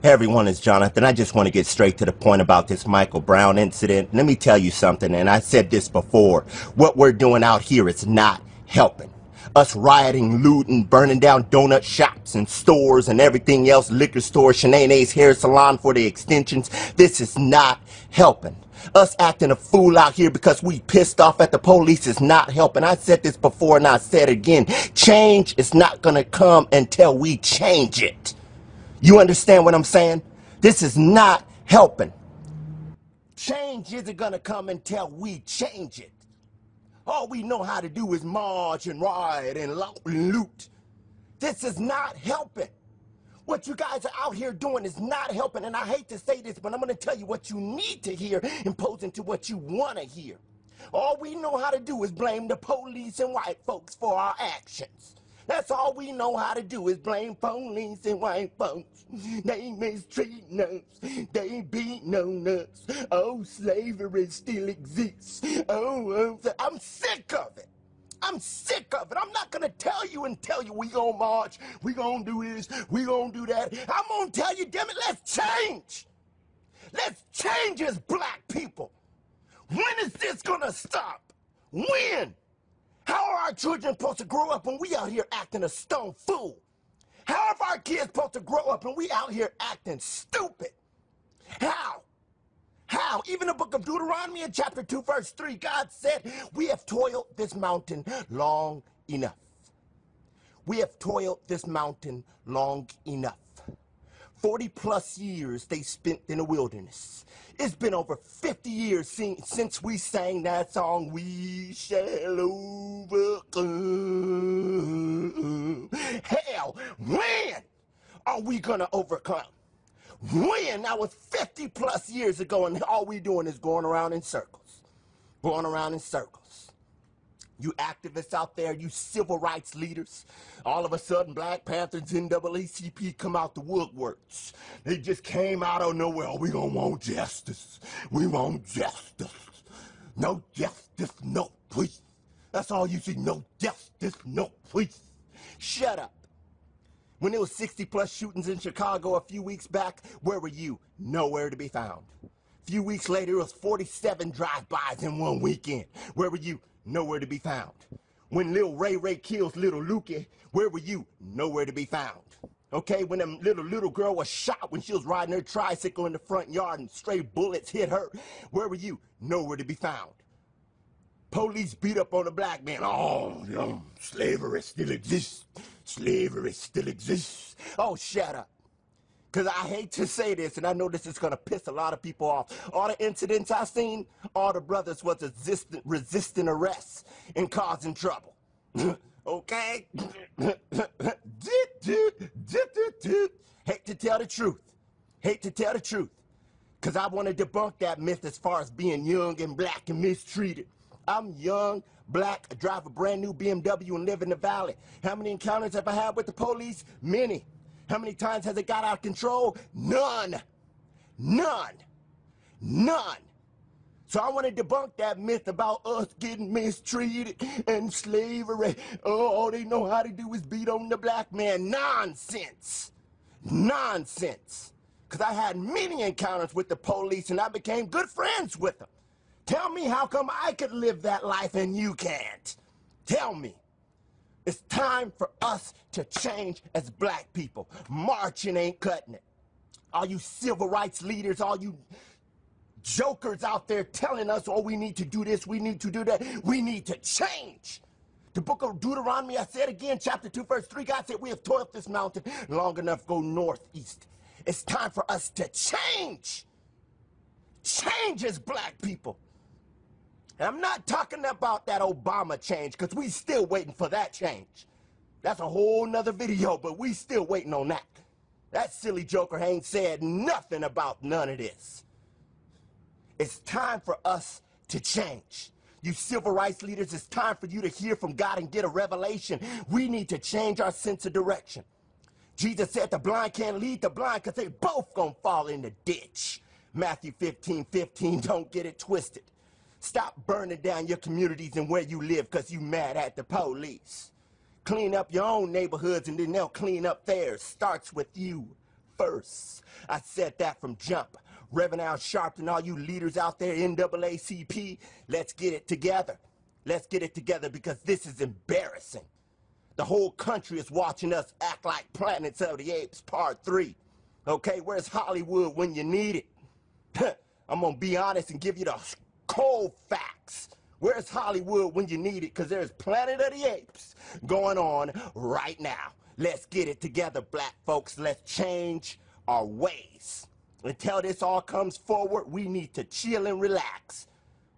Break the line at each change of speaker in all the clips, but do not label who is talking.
Hey everyone, it's Jonathan. I just want to get straight to the point about this Michael Brown incident. Let me tell you something, and I said this before. What we're doing out here is not helping. Us rioting, looting, burning down donut shops and stores and everything else, liquor store, Shanae's hair salon for the extensions. This is not helping. Us acting a fool out here because we pissed off at the police is not helping. I said this before and I said it again. Change is not going to come until we change it. You understand what I'm saying? This is not helping. Change isn't gonna come until we change it. All we know how to do is march and riot and loot. This is not helping. What you guys are out here doing is not helping, and I hate to say this, but I'm gonna tell you what you need to hear imposing to what you wanna hear. All we know how to do is blame the police and white folks for our actions. That's all we know how to do is blame police and white folks. They mistreating us. They beating on us. Oh, slavery still exists. I'm sick of it. I'm sick of it. I'm not going to tell you we going to march, we going to do this, we going to do that. I'm going to tell you, damn it, let's change. Let's change as black people. When is this going to stop? When? How are our children supposed to grow up when we out here acting a stone fool? How are our kids supposed to grow up when we out here acting stupid? How? How? Even the book of Deuteronomy in chapter 2, verse 3, God said, we have toiled this mountain long enough. We have toiled this mountain long enough. 40 plus years they spent in the wilderness. It's been over 50 years since we sang that song, We Shall Overcome. Hell, when are we gonna overcome? When? That was 50 plus years ago, and all we doing is going around in circles. Going around in circles. You activists out there, you civil rights leaders, all of a sudden Black Panthers, NAACP come out the woodworks. They just came out of nowhere. Oh, we gonna want justice. We want justice. No justice, no peace. That's all you see, no justice, no peace. Shut up. When there was 60 plus shootings in Chicago a few weeks back, where were you? Nowhere to be found. A few weeks later, it was 47 drive-bys in one weekend. Where were you? Nowhere to be found. When Lil Ray kills Little Lukey, where were you? Nowhere to be found. Okay, when a little girl was shot when she was riding her tricycle in the front yard and stray bullets hit her, where were you? Nowhere to be found. Police beat up on a black man. Oh, slavery still exists. Slavery still exists. Oh, shut up. Because I hate to say this, and I know this is going to piss a lot of people off. All the incidents I seen, all the brothers was resisting arrest and causing trouble. Okay? Hate to tell the truth. Hate to tell the truth. Because I want to debunk that myth as far as being young and black and mistreated. I'm young, black, I drive a brand new BMW and live in the valley. How many encounters have I had with the police? Many. How many times has it got out of control? None. None. None. So I want to debunk that myth about us getting mistreated and slavery. Oh, all they know how to do is beat on the black man. Nonsense. Nonsense. Because I had many encounters with the police and I became good friends with them. Tell me how come I could live that life and you can't? Tell me. It's time for us to change as black people. Marching ain't cutting it. All you civil rights leaders, all you jokers out there telling us, oh, we need to do this, we need to do that. We need to change. The book of Deuteronomy, I said again, chapter 2, verse 3, God said, we have toiled this mountain long enough, go northeast. It's time for us to change. Change as black people. And I'm not talking about that Obama change, because we still waiting for that change. That's a whole nother video, but we still waiting on that. That silly joker ain't said nothing about none of this. It's time for us to change. You civil rights leaders, it's time for you to hear from God and get a revelation. We need to change our sense of direction. Jesus said the blind can't lead the blind because they both gonna fall in the ditch. Matthew 15:15, don't get it twisted. Stop burning down your communities and where you live because you mad at the police. Clean up your own neighborhoods and then they'll clean up theirs. Starts with you first. I said that from jump. Reverend Al Sharpton, all you leaders out there, NAACP, let's get it together. Let's get it together because this is embarrassing. The whole country is watching us act like Planets of the Apes Part 3. Okay, where's Hollywood when you need it? I'm gonna be honest and give you the cold facts. Where's Hollywood when you need it? Because there's Planet of the Apes going on right now. Let's get it together, black folks. Let's change our ways. Until this all comes forward, we need to chill and relax.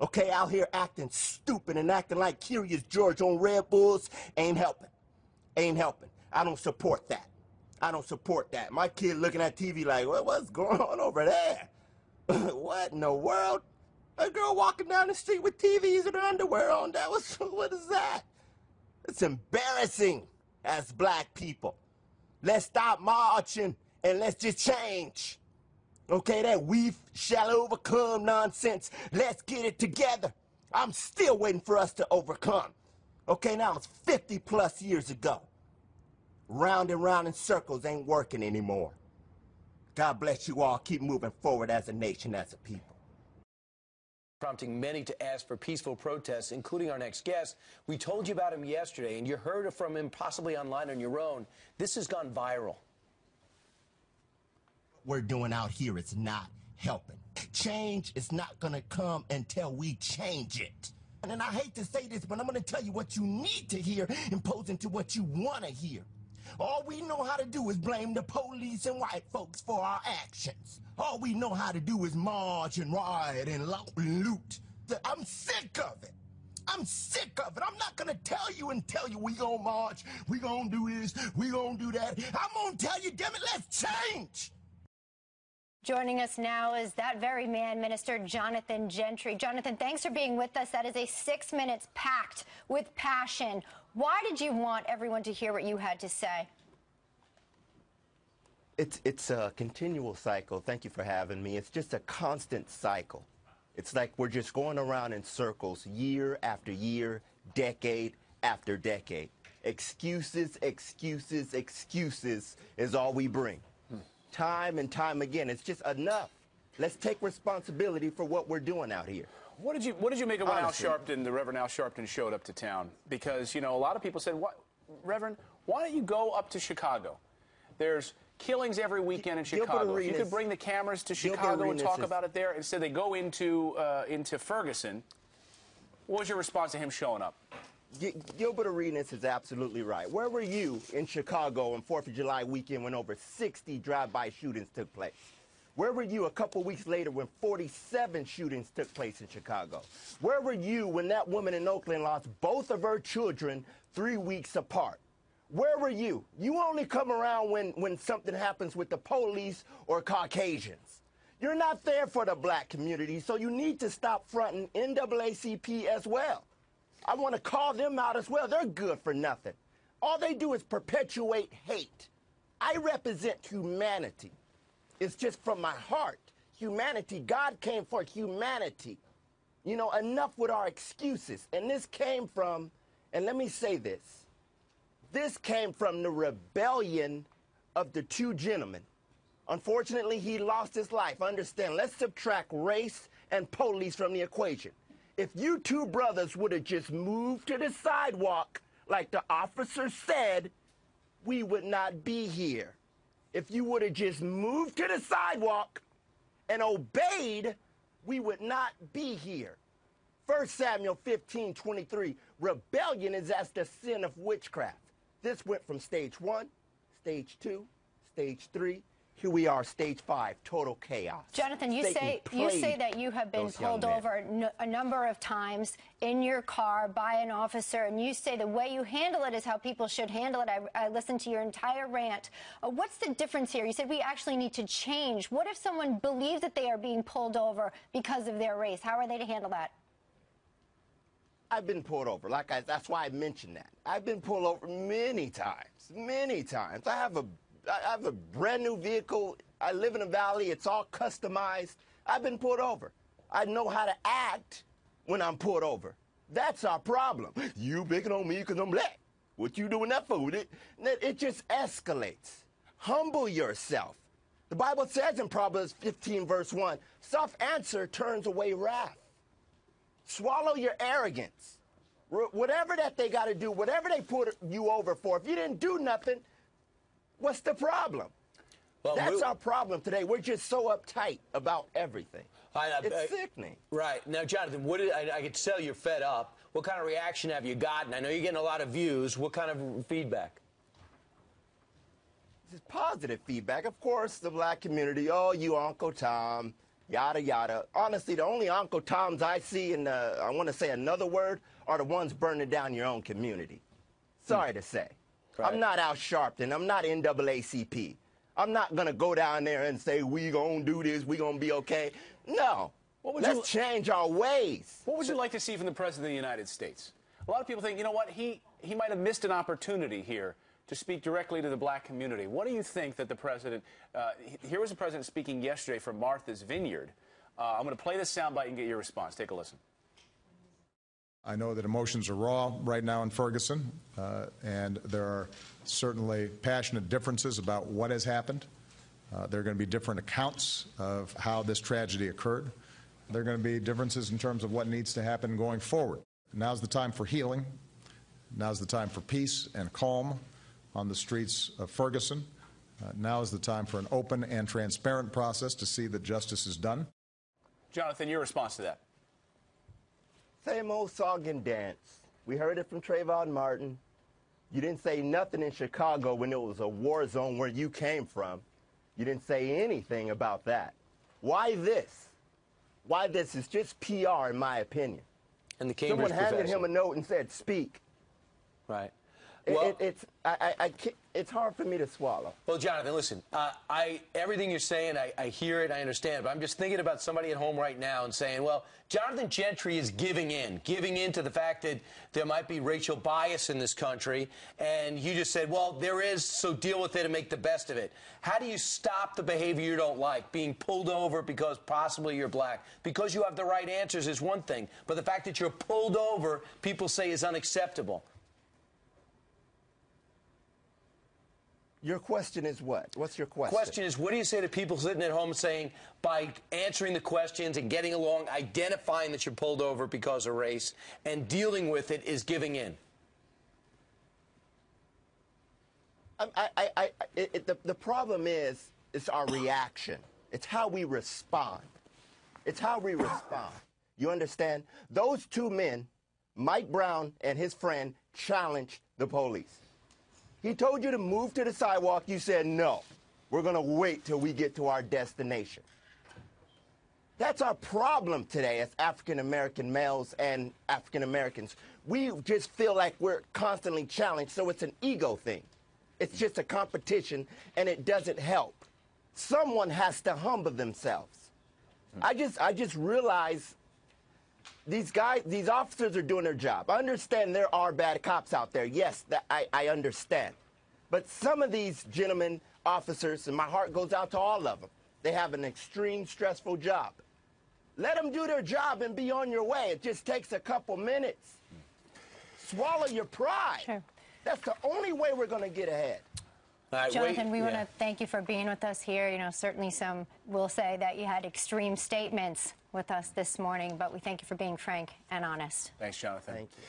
Okay, out here acting stupid and acting like Curious George on Red Bulls ain't helping. Ain't helping. I don't support that. I don't support that. My kid looking at TV like, what's going on over there? What in the world? A girl walking down the street with TVs and her underwear on. What is that? It's embarrassing as black people. Let's stop marching and let's just change. Okay, that we shall overcome nonsense. Let's get it together. I'm still waiting for us to overcome. Okay, now it's 50 plus years ago. Round and round in circles ain't working anymore. God bless you all. Keep moving forward as a nation, as a people.
Prompting many to ask for peaceful protests, including our next guest. We told you about him yesterday, and you heard from him possibly online on your own. This has gone viral.
What we're doing out here is not helping. Change is not going to come until we change it. And I hate to say this, but I'm going to tell you what you need to hear imposing to what you want to hear. All we know how to do is blame the police and white folks for our actions. All we know how to do is march and riot and loot. I'm sick of it. I'm sick of it. I'm not going to tell you we going to march, we going to do this, we going to do that. I'm going to tell you, damn it, let's change.
Joining us now is that very man, Minister Johnathan Gentry. Johnathan, thanks for being with us. That is a 6 minutes packed with passion. Why did you want everyone to hear what you had to say?
It's a continual cycle. Thank you for having me. It's just a constant cycle. It's like we're just going around in circles year after year, decade after decade. Excuses, excuses, excuses is all we bring. Time and time again. It's just enough. Let's take responsibility for what we're doing out here.
What did you make of when Al Sharpton, the Reverend Al Sharpton, showed up to town? Because, you know, a lot of people said, "What, Reverend, why don't you go up to Chicago? There's killings every weekend in Chicago. If you could bring the cameras to Chicago and talk about it there." Instead, they go into Ferguson. What was your response to him showing up?
Gilbert Arenas is absolutely right. Where were you in Chicago on 4th of July weekend when over 60 drive-by shootings took place? Where were you a couple weeks later when 47 shootings took place in Chicago? Where were you when that woman in Oakland lost both of her children 3 weeks apart? Where were you? You only come around when something happens with the police or Caucasians. You're not there for the black community, so you need to stop fronting NAACP as well. I want to call them out as well. They're good for nothing. All they do is perpetuate hate. I represent humanity. It's just from my heart. Humanity. God came for humanity. You know, enough with our excuses. And this came from, and let me say this, this came from the rebellion of the two gentlemen. Unfortunately, he lost his life. Understand, let's subtract race and police from the equation. If you two brothers would have just moved to the sidewalk like the officer said, we would not be here. If you would have just moved to the sidewalk and obeyed, we would not be here. 1 Samuel 15:23, rebellion is as the sin of witchcraft. This went from stage 1, stage 2, stage 3. Here we are, stage 5, total chaos.
Johnathan, you say that you have been pulled over a number of times in your car by an officer, and you say the way you handle it is how people should handle it. I listened to your entire rant. What's the difference here? You said we actually need to change. What if someone believes that they are being pulled over because of their race? How are they to handle that?
I've been pulled over. That's why I mentioned that. I've been pulled over many times. Many times. I have a brand new vehicle. I live in a valley. It's all customized. I've been pulled over. I know how to act when I'm pulled over. That's our problem. You picking on me because I'm black. What you doing that for? It just escalates. Humble yourself. The Bible says in Proverbs 15, verse 1, soft answer turns away wrath. Swallow your arrogance. Whatever that they got to do, whatever they put you over for, if you didn't do nothing, what's the problem? Well, that's our problem today. We're just so uptight about everything. It's sickening.
Right. Now, Johnathan, I can tell you're fed up. What kind of reaction have you gotten? I know you're getting a lot of views. What kind of feedback?
This is positive feedback. Of course, the black community, oh, you Uncle Tom, yada, yada. Honestly, the only Uncle Toms I see in I want to say another word, are the ones burning down your own community. Sorry to say. Right. I'm not Al Sharpton. I'm not NAACP. I'm not going to go down there and say, we going to do this, we going to be okay. No. Let's change our ways.
What would you like to see from the President of the United States? A lot of people think, you know what, he might have missed an opportunity here to speak directly to the black community. What do you think that the President, here was the President speaking yesterday from Martha's Vineyard. I'm going to play this soundbite and get your response. Take a listen.
I know that emotions are raw right now in Ferguson, and there are certainly passionate differences about what has happened. There are going to be different accounts of how this tragedy occurred. There are going to be differences in terms of what needs to happen going forward. Now's the time for healing. Now's the time for peace and calm on the streets of Ferguson. Now is the time for an open and transparent process to see that justice is done.
Johnathan, your response to that?
Same old song and dance. We heard it from Trayvon Martin. You didn't say nothing in Chicago when it was a war zone where you came from. You didn't say anything about that. Why this? Why this is just PR, in my opinion.
And the Cambridge
Someone handed him a note and said, speak.
Right.
Well, it's hard for me to swallow.
Well, Johnathan, listen, everything you're saying, I hear it, I understand, but I'm just thinking about somebody at home right now and saying, well, Johnathan Gentry is giving in to the fact that there might be racial bias in this country, and you just said, well, there is, so deal with it and make the best of it. How do you stop the behavior you don't like, being pulled over because possibly you're black? Because you have the right answers is one thing, but the fact that you're pulled over, people say is unacceptable.
Your question is what? What's your question?
Question is, what do you say to people sitting at home saying, by answering the questions and getting along, identifying that you're pulled over because of race, and dealing with it is giving in?
The problem is, it's our reaction. It's how we respond. It's how we respond. You understand? Those two men, Mike Brown and his friend, challenged the police. He told you to move to the sidewalk. You said, no, we're going to wait till we get to our destination. That's our problem today as African-American males and African-Americans. We just feel like we're constantly challenged, so it's an ego thing. It's just a competition, and it doesn't help. Someone has to humble themselves. I just realized these officers are doing their job. I understand there are bad cops out there. Yes, I understand. But some of these gentlemen, officers, and my heart goes out to all of them, they have an extreme stressful job. Let them do their job and be on your way. It just takes a couple minutes. Swallow your pride.
Sure.
That's the only way we're going to get ahead.
Johnathan, we want to thank you for being with us here. You know, certainly some will say that you had extreme statements with us this morning, but we thank you for being frank and honest.
Thanks, Johnathan.
Thank you.